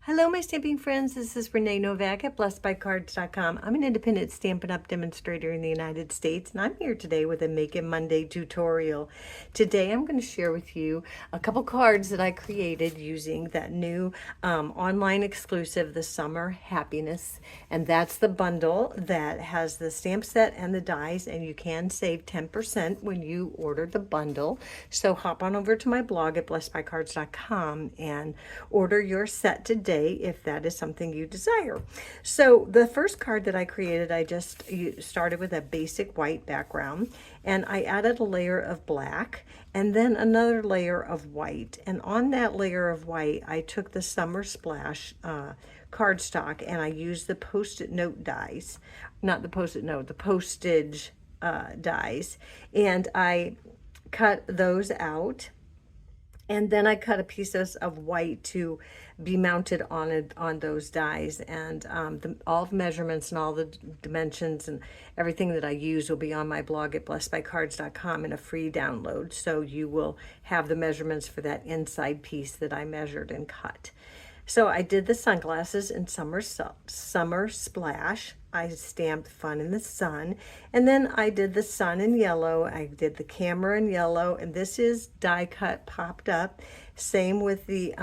Hello, my stamping friends. This is Renee Novak at blessedbycards.com. I'm an independent Stampin' Up! Demonstrator in the United States, and I'm here today with a Make It Monday tutorial. Today, I'm going to share with you a couple cards that I created using that new online exclusive, the Summer Happiness, and that's the bundle that has the stamp set and the dies, and you can save 10% when you order the bundle. So hop on over to my blog at blessedbycards.com and order your set today if that is something you desire. So the first card that I created, I just started with a basic white background, and I added a layer of black and then another layer of white. And on that layer of white, I took the Summer Splash cardstock and I used the Post-it note dies, not the Post-it note, the postage dies, and I cut those out. And then I cut a piece of white to be mounted on those dies, and all the measurements and all the dimensions and everything that I use will be on my blog at blessedbycards.com in a free download. So you will have the measurements for that inside piece that I measured and cut. So I did the sunglasses in Summer Splash. I stamped Fun in the Sun. And then I did the sun in yellow. I did the camera in yellow. And this is die cut popped up. Same with the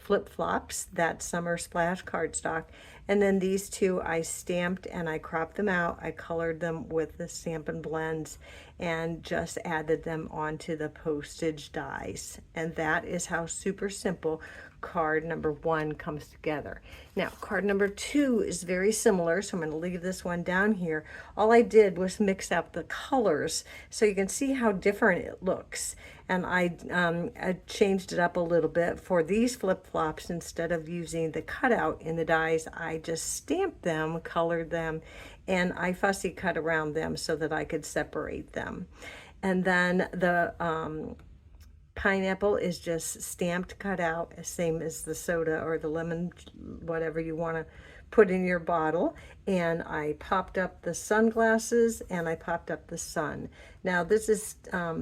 flip-flops, that Summer Splash cardstock. And then these two I stamped and I cropped them out. I colored them with the Stampin' Blends and just added them onto the postage dies. And that is how super simple card number one comes together. Now, card number two is very similar, so I'm going to leave this one down here. All I did was mix up the colors so you can see how different it looks. And I changed it up a little bit. For these flip-flops, instead of using the cutout in the dies, I just stamped them, colored them, and I fussy cut around them so that I could separate them. And then the pineapple is just stamped, cut out, same as the soda or the lemon, whatever you want to put in your bottle. And I popped up the sunglasses and I popped up the sun. Now this is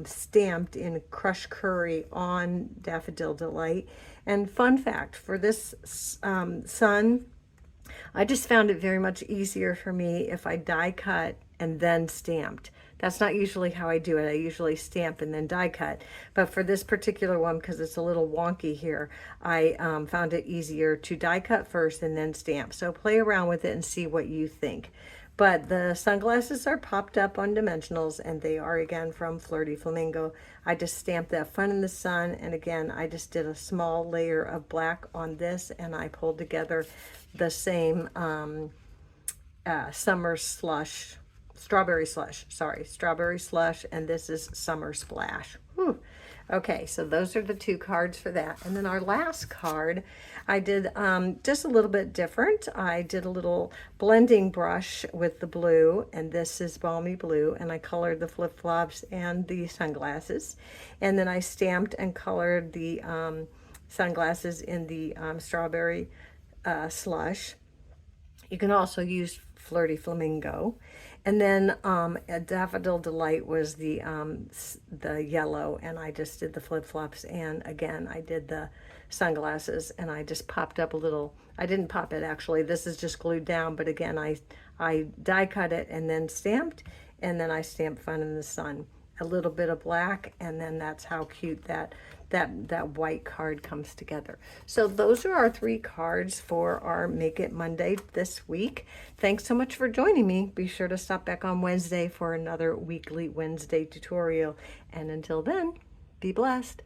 stamped in Crushed Curry on Daffodil Delight. And fun fact, for this sun, I just found it very much easier for me if I die cut and then stamped. That's not usually how I do it. I usually stamp and then die cut. But for this particular one, because it's a little wonky here, I found it easier to die cut first and then stamp. So play around with it and see what you think. But the sunglasses are popped up on dimensionals, and they are again from Flirty Flamingo. I just stamped that Fun in the Sun, and again I just did a small layer of black on this, and I pulled together the same Summer Slush, Strawberry Slush, and this is Summer Splash. Whew. Okay, so those are the two cards for that. And then our last card, I did just a little bit different. I did a little blending brush with the blue, and this is Balmy Blue, and I colored the flip-flops and the sunglasses. And then I stamped and colored the sunglasses in the Strawberry Slush. You can also use Flirty Flamingo. And then a Daffodil Delight was the yellow, and I just did the flip-flops, and again I did the sunglasses, and I just popped up a little. I didn't pop it actually, this is just glued down, but again I die cut it and then stamped, and then I stamped Fun in the Sun. A little bit of black, and then that's how cute that white card comes together. So those are our three cards for our Make It Monday this week. Thanks so much for joining me. Be sure to stop back on Wednesday for another weekly Wednesday tutorial. And until then, be blessed.